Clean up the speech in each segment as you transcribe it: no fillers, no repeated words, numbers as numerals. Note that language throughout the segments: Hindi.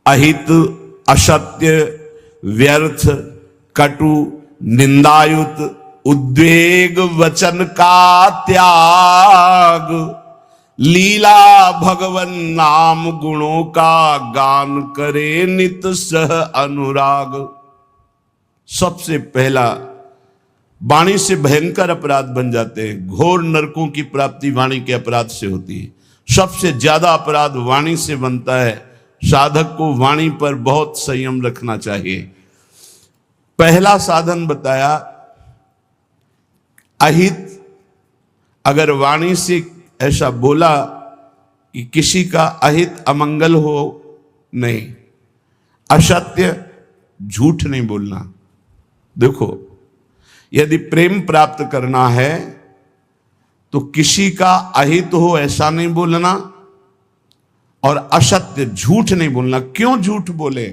अहित, असत्य, व्यर्थ, कटु, निंदायुत, उद्वेग वचन का त्याग, लीला भगवन नाम गुणों का गान करे नित सह अनुराग। सबसे पहला, वाणी से भयंकर अपराध बन जाते हैं। घोर नरकों की प्राप्ति वाणी के अपराध से होती है। सबसे ज्यादा अपराध वाणी से बनता है। साधक को वाणी पर बहुत संयम रखना चाहिए। पहला साधन बताया अहित। अगर वाणी से ऐसा बोला कि किसी का अहित अमंगल हो, नहीं। असत्य, झूठ नहीं बोलना। देखो, यदि प्रेम प्राप्त करना है तो किसी का अहित हो ऐसा नहीं बोलना, और असत्य, झूठ नहीं बोलना। क्यों झूठ बोले?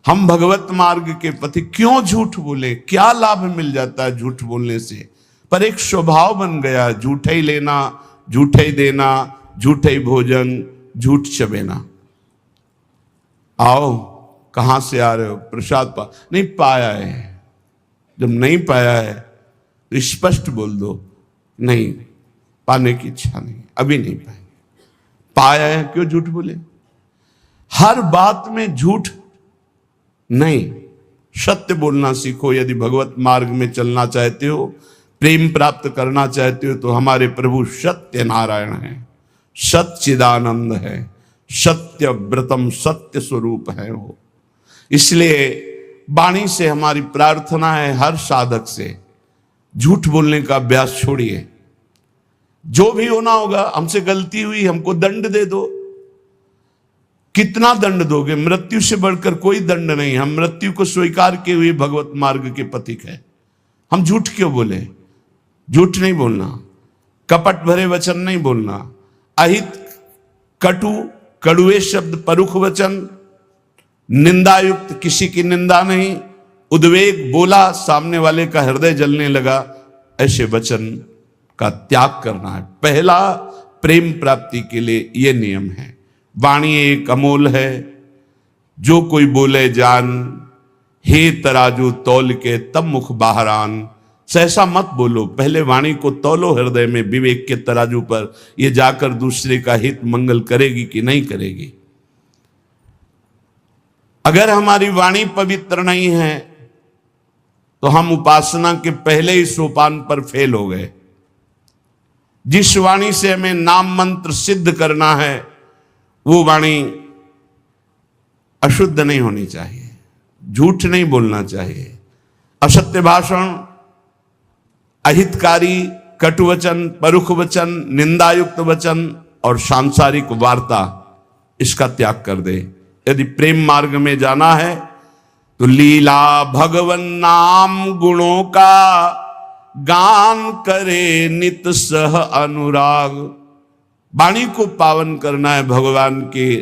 हम भगवत मार्ग के पति क्यों झूठ बोले? क्या लाभ मिल जाता है झूठ बोलने से? पर एक स्वभाव बन गया, झूठे ही लेना, झूठे ही देना, झूठे ही भोजन, झूठ चबेना। आओ, कहां से आ रहे हो? प्रसाद नहीं पाया है। जब नहीं पाया है तो स्पष्ट बोल दो, नहीं, पाने की इच्छा नहीं, अभी नहीं पाएंगे। पाया है, क्यों झूठ बोले? हर बात में झूठ नहीं, सत्य बोलना सीखो। यदि भगवत मार्ग में चलना चाहते हो, प्रेम प्राप्त करना चाहते हो, तो हमारे प्रभु सत्य नारायण है, सच्चिदानंद है, सत्य व्रतम, सत्य स्वरूप है वो। इसलिए वाणी से हमारी प्रार्थना है, हर साधक से झूठ बोलने का अभ्यास छोड़िए। जो भी होना होगा, हमसे गलती हुई, हमको दंड दे दो। कितना दंड दोगे? मृत्यु से बढ़कर कोई दंड नहीं। हम मृत्यु को स्वीकार किए हुए भगवत मार्ग के पथिक है। हम झूठ क्यों बोले? झूठ नहीं बोलना, कपट भरे वचन नहीं बोलना, अहित, कटु, कड़ुए शब्द, परुख वचन, निंदायुक्त, किसी की निंदा नहीं, उद्वेग, बोला सामने वाले का हृदय जलने लगा, ऐसे वचन का त्याग करना है। पहला प्रेम प्राप्ति के लिए यह नियम है। वाणी एक अमोल है, जो कोई बोले जान, हे तराजू तौल के तब मुख बाहरान। सहसा मत बोलो, पहले वाणी को तौलो हृदय में विवेक के तराजू पर, यह जाकर दूसरे का हित मंगल करेगी कि नहीं करेगी। अगर हमारी वाणी पवित्र नहीं है तो हम उपासना के पहले ही सोपान पर फेल हो गए। जिस वाणी से हमें नाम मंत्र सिद्ध करना है, वो वाणी अशुद्ध नहीं होनी चाहिए, झूठ नहीं बोलना चाहिए, असत्य भाषण, अहितकारी, कटुवचन, परुख वचन, निंदायुक्त वचन और सांसारिक वार्ता, इसका त्याग कर दे। यदि प्रेम मार्ग में जाना है तो लीला भगवन नाम गुणों का गान करे नित सह अनुराग। वाणी को पावन करना है, भगवान के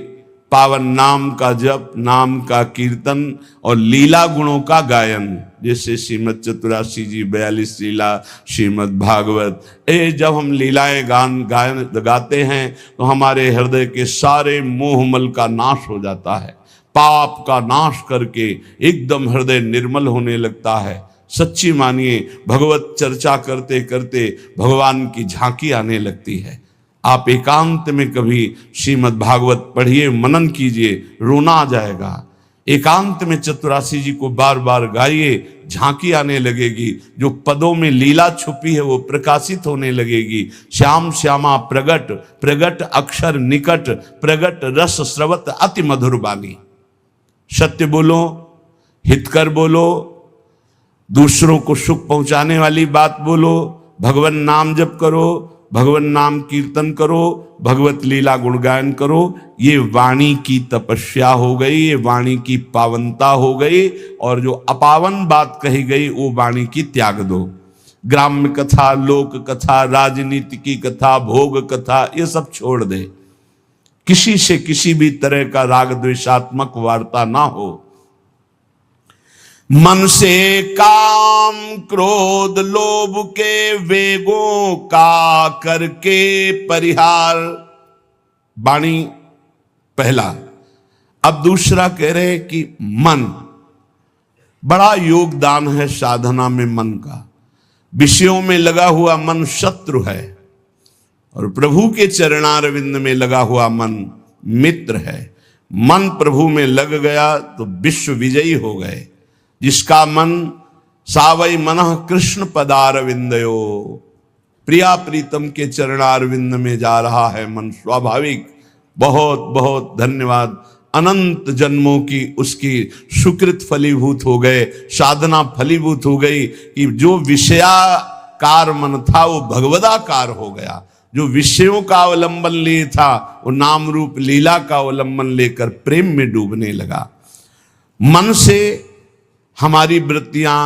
पावन नाम का जप, नाम का कीर्तन और लीला गुणों का गायन। जैसे श्रीमद चतुरासी जी 42 लीला, श्रीमद भागवत, जब हम लीलाएं गायन गाते हैं तो हमारे हृदय के सारे मोहमल का नाश हो जाता है, पाप का नाश करके एकदम हृदय निर्मल होने लगता है। सच्ची मानिए, भगवत चर्चा करते करते भगवान की झांकी आने लगती है। आप एकांत में कभी श्रीमद् भागवत पढ़िए, मनन कीजिए, रोना आ जाएगा। एकांत में चतुरासी जी को बार बार गाइए, झांकी आने लगेगी। जो पदों में लीला छुपी है वो प्रकाशित होने लगेगी। श्याम श्यामा प्रगट, प्रगट अक्षर निकट, प्रगट रस स्रवत अति मधुर बानी। सत्य बोलो, हितकर बोलो, दूसरों को सुख पहुंचाने वाली बात बोलो, भगवान नाम जप करो, भगवान नाम कीर्तन करो, भगवत लीला गुणगायन करो। ये वाणी की तपस्या हो गई, ये वाणी की पावनता हो गई। और जो अपावन बात कही गई वो वाणी की त्याग दो। ग्राम्य कथा, लोक कथा, राजनीति की कथा, भोग कथा, ये सब छोड़ दे। किसी से किसी भी तरह का राग द्वेषात्मक वार्ता ना हो। मन से काम क्रोध लोभ के वेगों का करके परिहार। वाणी पहला। अब दूसरा कह रहे हैं कि मन, बड़ा योगदान है साधना में मन का। विषयों में लगा हुआ मन शत्रु है और प्रभु के चरणारविंद में लगा हुआ मन मित्र है। मन प्रभु में लग गया तो विश्व विजयी हो गए। जिसका मन सावई मनः कृष्ण पदारविंदयो, प्रिया प्रीतम के चरणारविंद में जा रहा है मन स्वाभाविक। बहुत बहुत धन्यवाद। अनंत जन्मों की उसकी सुकृत फलीभूत हो गए, साधना फलीभूत हो गई कि जो विषयाकार मन था वो भगवदाकार हो गया। जो विषयों का अवलंबन लिए था वो नाम रूप लीला का अवलंबन लेकर प्रेम में डूबने लगा। मन से हमारी वृत्तियां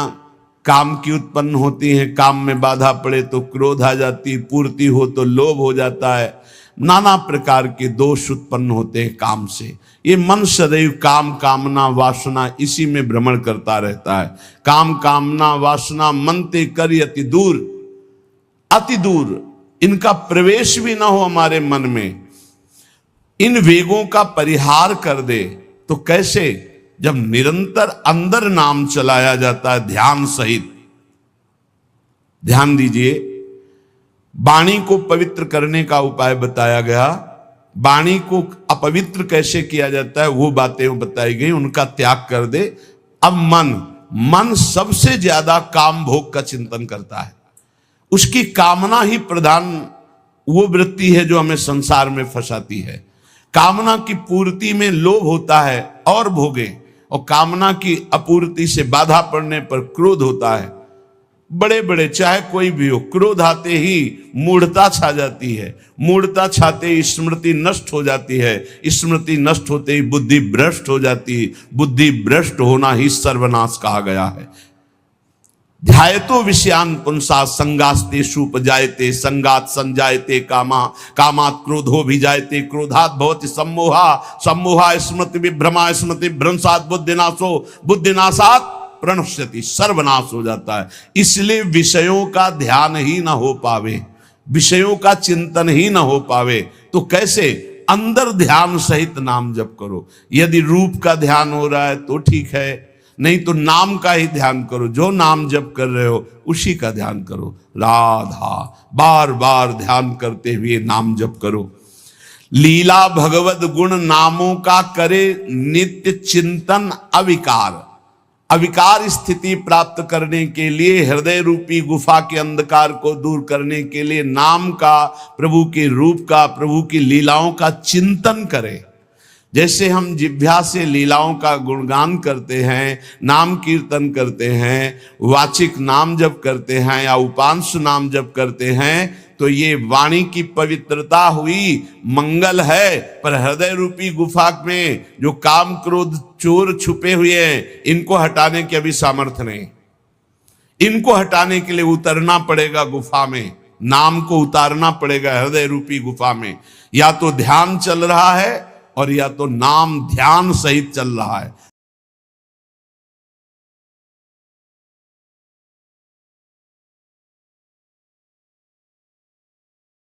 काम की उत्पन्न होती हैं। काम में बाधा पड़े तो क्रोध आ जाती, पूर्ति हो तो लोभ हो जाता है। नाना प्रकार के दोष उत्पन्न होते हैं काम से। ये मन सदैव काम कामना वासना इसी में भ्रमण करता रहता है। काम कामना वासना मन ते कर अति दूर, अति दूर इनका प्रवेश भी ना हो हमारे मन में। इन वेगों का परिहार कर दे तो कैसे? जब निरंतर अंदर नाम चलाया जाता है ध्यान सहित। ध्यान दीजिए, वाणी को पवित्र करने का उपाय बताया गया। वाणी को अपवित्र कैसे किया जाता है वो बातें बताई गई, उनका त्याग कर दे। अब मन सबसे ज्यादा काम भोग का चिंतन करता है। उसकी कामना ही प्रधान वो वृत्ति है जो हमें संसार में फंसाती है। कामना की पूर्ति में लोभ होता है और भोगे, और कामना की अपूर्ति से बाधा पड़ने पर क्रोध होता है। बड़े बड़े चाहे कोई भी हो, क्रोध आते ही मूढ़ता छा जाती है। मूढ़ता छाते ही स्मृति नष्ट हो जाती है। स्मृति नष्ट होते ही बुद्धि भ्रष्ट हो जाती है। बुद्धि भ्रष्ट होना ही सर्वनाश कहा गया है। ध्यायतो विषयान पुंसा संगास्तेषु उपजायते, संगात संजायते कामा, कामात् क्रोधो भिजायते, क्रोधात् भवति सम्मोहा, सम्मोहा स्मृति विभ्रमा, स्मृति भ्रंशात् बुद्धिनाशो, बुद्धिनाशात् प्रणश्यति, सर्वनाश हो जाता है। इसलिए विषयों का ध्यान ही ना हो पावे, विषयों का चिंतन ही ना हो पावे तो कैसे? अंदर ध्यान सहित नाम जप करो। यदि रूप का ध्यान हो रहा है तो ठीक है, नहीं तो नाम का ही ध्यान करो। जो नाम जप कर रहे हो उसी का ध्यान करो। राधा बार बार ध्यान करते हुए नाम जप करो। लीला भगवत गुण नामों का करे नित्य चिंतन अविकार। अविकार स्थिति प्राप्त करने के लिए, हृदय रूपी गुफा के अंधकार को दूर करने के लिए नाम का, प्रभु के रूप का, प्रभु की लीलाओं का चिंतन करें। जैसे हम जिह्वा से लीलाओं का गुणगान करते हैं, नाम कीर्तन करते हैं, वाचिक नाम जप करते हैं या उपांश नाम जप करते हैं, तो ये वाणी की पवित्रता हुई, मंगल है। पर हृदय रूपी गुफा में जो काम क्रोध चोर छुपे हुए हैं, इनको हटाने की अभी सामर्थ्य नहीं। इनको हटाने के लिए उतरना पड़ेगा गुफा में, नाम को उतारना पड़ेगा हृदय रूपी गुफा में। या तो ध्यान चल रहा है और या तो नाम ध्यान सहित चल रहा है।